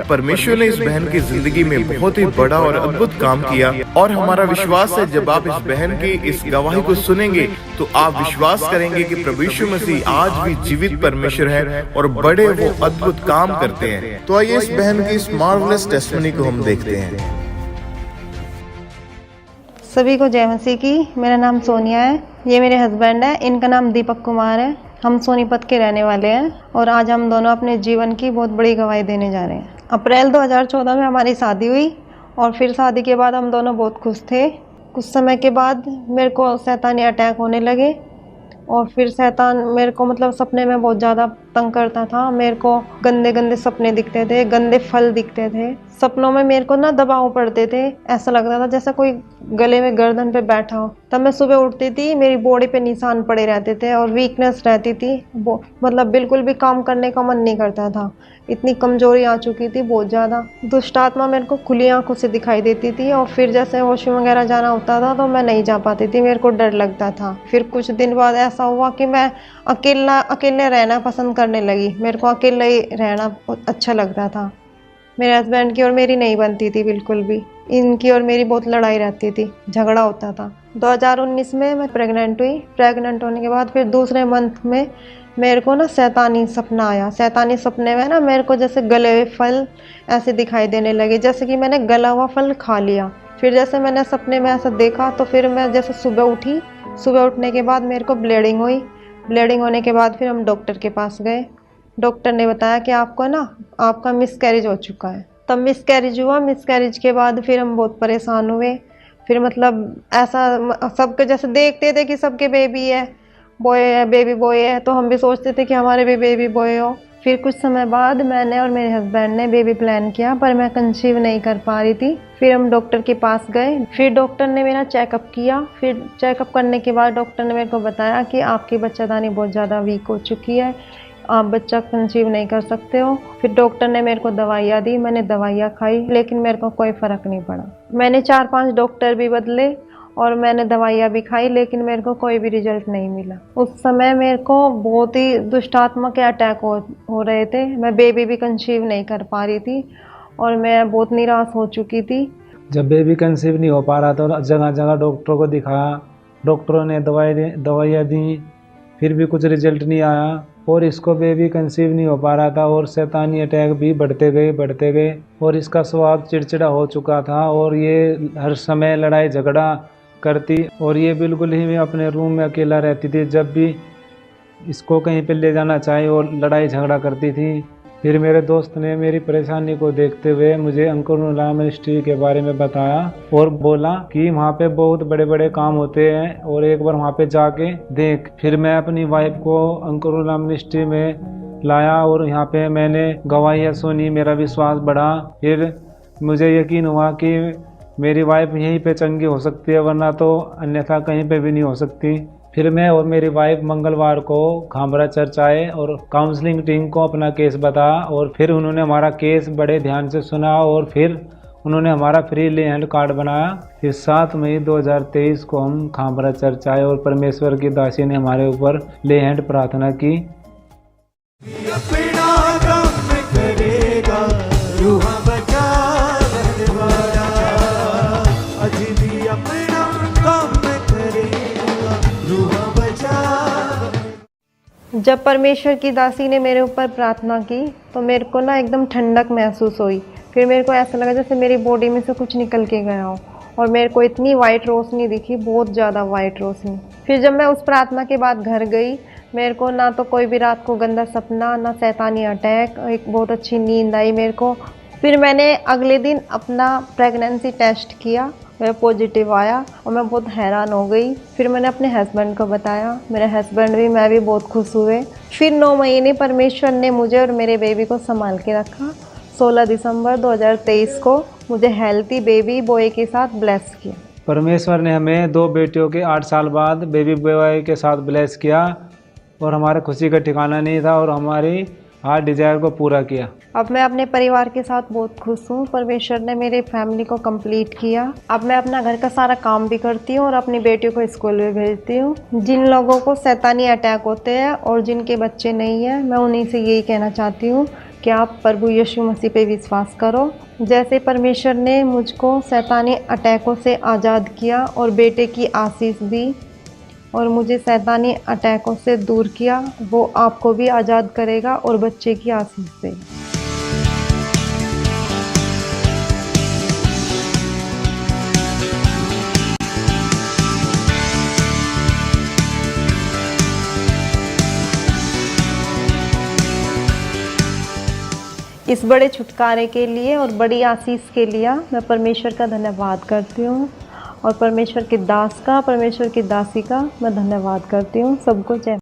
परमेश्वर ने इस बहन की जिंदगी में बहुत ही बड़ा और अद्भुत काम किया और हमारा विश्वास है जब आप इस बहन की इस गवाही को सुनेंगे तो आप विश्वास करेंगे कि प्रभु यीशु मसीह आज भी जीवित परमेश्वर है और बड़े वो अद्भुत काम करते हैं। तो आइए इस बहन की इस मार्वलस टेस्टिमनी को हम देखते हैं। सभी को जय मसीह की। मेरा नाम सोनिया है, ये मेरे हस्बैंड है, इनका नाम दीपक कुमार है। हम सोनीपत के रहने वाले हैं और आज हम दोनों अपने जीवन की बहुत बड़ी गवाही देने जा रहे हैं। अप्रैल 2014 में हमारी शादी हुई और फिर शादी के बाद हम दोनों बहुत खुश थे। कुछ समय के बाद मेरे को शैतानी अटैक होने लगे और फिर शैतान मेरे को मतलब सपने में बहुत ज़्यादा तंग करता था। मेरे को गंदे गंदे सपने दिखते थे, गंदे फल दिखते थे। सपनों में मेरे को ना दबाव पड़ते थे, ऐसा लगता था जैसे कोई गले में गर्दन पे बैठा हो। तब मैं सुबह उठती थी, मेरी बॉडी पे निशान पड़े रहते थे और वीकनेस रहती थी। मतलब बिल्कुल भी काम करने का मन नहीं करता था, इतनी कमजोरी आ चुकी थी बहुत ज़्यादा। दुष्ट आत्मा मेरे को खुली आंखों से दिखाई देती थी और फिर जैसे वॉशरूम वगैरह जाना होता था तो मैं नहीं जा पाती थी, मेरे को डर लगता था। फिर कुछ दिन बाद ऐसा हुआ कि मैं अकेले रहना पसंद करने लगी। मेरे को अकेले ही रहना अच्छा लगता था। मेरे हस्बैंड की और मेरी नहीं बनती थी बिल्कुल भी। इनकी और मेरी बहुत लड़ाई रहती थी, झगड़ा होता था। 2019 में मैं प्रेग्नेंट हुई। प्रेग्नेंट होने के बाद फिर दूसरे मंथ में मेरे को ना शैतानी सपना आया। शैतानी सपने में ना मेरे को जैसे गले हुए फल ऐसे दिखाई देने लगे, जैसे कि मैंने गला हुआ फल खा लिया। फिर जैसे मैंने सपने में ऐसा देखा तो फिर मैं जैसे सुबह उठी। सुबह उठने के बाद मेरे को ब्लीडिंग हुई। ब्लीडिंग होने के बाद फिर हम डॉक्टर के पास गए। डॉक्टर ने बताया कि आपको ना आपका मिसकैरेज हो चुका है। तब मिसकैरेज हुआ। मिसकैरेज के बाद फिर हम बहुत परेशान हुए। फिर मतलब ऐसा सबके जैसे देखते थे कि सबके बेबी है, बॉय है, बेबी बॉय है, तो हम भी सोचते थे कि हमारे भी बेबी बॉय हो। फिर कुछ समय बाद मैंने और मेरे हस्बैंड ने बेबी प्लान किया, पर मैं कंसीव नहीं कर पा रही थी। फिर हम डॉक्टर के पास गए। फिर डॉक्टर ने मेरा चेकअप किया। फिर चेकअप करने के बाद डॉक्टर ने मेरे को बताया कि आपकी बच्चादानी बहुत ज़्यादा वीक हो चुकी है, आप बच्चा कंसीव नहीं कर सकते हो। फिर डॉक्टर ने मेरे को दवाइयाँ दी। मैंने दवाइयाँ खाई लेकिन मेरे को कोई फ़र्क नहीं पड़ा। मैंने 4-5 डॉक्टर भी बदले और मैंने दवाइयाँ भी खाई लेकिन मेरे को कोई भी रिजल्ट नहीं मिला। उस समय मेरे को बहुत ही दुष्ट आत्मा के अटैक हो रहे थे। मैं बेबी भी कंसीव नहीं कर पा रही थी और मैं बहुत निराश हो चुकी थी। जब बेबी कंसीव नहीं हो पा रहा तो जगह जगह डॉक्टरों को दिखाया। डॉक्टरों ने दवाइयाँ दी, फिर भी कुछ रिजल्ट नहीं आया और इसको बेबी कंसीव नहीं हो पा रहा था और शैतानी अटैक भी बढ़ते गए और इसका स्वभाव चिड़चिड़ा हो चुका था और ये हर समय लड़ाई झगड़ा करती और ये बिल्कुल ही मैं अपने रूम में अकेला रहती थी। जब भी इसको कहीं पे ले जाना चाहे और लड़ाई झगड़ा करती थी। फिर मेरे दोस्त ने मेरी परेशानी को देखते हुए मुझे अंकुरुला मिनिस्ट्री के बारे में बताया और बोला कि वहाँ पे बहुत बड़े बड़े काम होते हैं और एक बार वहाँ पे जाके देख। फिर मैं अपनी वाइफ को अंकुरुला मिनिस्ट्री में लाया और यहाँ पे मैंने गवाहियाँ सुनी, मेरा विश्वास बढ़ा। फिर मुझे यकीन हुआ कि मेरी वाइफ यहीं पे चंगी हो सकती है, वरना तो अन्यथा कहीं पे भी नहीं हो सकती। फिर मैं और मेरी वाइफ मंगलवार को खामरा चर्च आए और काउंसलिंग टीम को अपना केस बताया और फिर उन्होंने हमारा केस बड़े ध्यान से सुना और फिर उन्होंने हमारा फ्री ले हैंड कार्ड बनाया। फिर 7 मई 2023 को हम खामरा चर्च आए और परमेश्वर की दासी ने हमारे ऊपर ले हैंड प्रार्थना की। जब परमेश्वर की दासी ने मेरे ऊपर प्रार्थना की तो मेरे को ना एकदम ठंडक महसूस हुई। फिर मेरे को ऐसा लगा जैसे मेरी बॉडी में से कुछ निकल के गया हो और मेरे को इतनी वाइट रोशनी दिखी, बहुत ज़्यादा वाइट रोशनी। फिर जब मैं उस प्रार्थना के बाद घर गई, मेरे को ना तो कोई भी रात को गंदा सपना, ना शैतानी अटैक, एक बहुत अच्छी नींद आई मेरे को। फिर मैंने अगले दिन अपना प्रेगनेंसी टेस्ट किया, मेरा पॉजिटिव आया और मैं बहुत हैरान हो गई। फिर मैंने अपने हस्बैंड को बताया, मेरे हस्बैंड भी, मैं भी बहुत खुश हुए। फिर 9 महीने परमेश्वर ने मुझे और मेरे बेबी को संभाल के रखा। 16 दिसंबर 2023 को मुझे हेल्थी बेबी बॉय के साथ ब्लेस किया। परमेश्वर ने हमें 2 बेटियों के 8 साल बाद बेबी बॉय के साथ ब्लेस किया और हमारे खुशी का ठिकाना नहीं था और हमारी हर डिजायर को पूरा किया। अब मैं अपने परिवार के साथ बहुत खुश हूँ। परमेश्वर ने मेरे फैमिली को कंप्लीट किया। अब मैं अपना घर का सारा काम भी करती हूँ और अपनी बेटियों को स्कूल भी भेजती हूँ। जिन लोगों को शैतानी अटैक होते हैं और जिनके बच्चे नहीं हैं, मैं उन्हीं से यही कहना चाहती हूँ कि आप प्रभु यीशु मसीह पे विश्वास करो। जैसे परमेश्वर ने मुझको शैतानी अटैकों से आज़ाद किया और बेटे की आशीष दी और मुझे शैतानी अटैकों से दूर किया, वो आपको भी आज़ाद करेगा और बच्चे की आशीष से। इस बड़े छुटकारे के लिए और बड़ी आशीष के लिए मैं परमेश्वर का धन्यवाद करती हूँ और परमेश्वर के दास का, परमेश्वर की दासी का मैं धन्यवाद करती हूँ। सबको जय।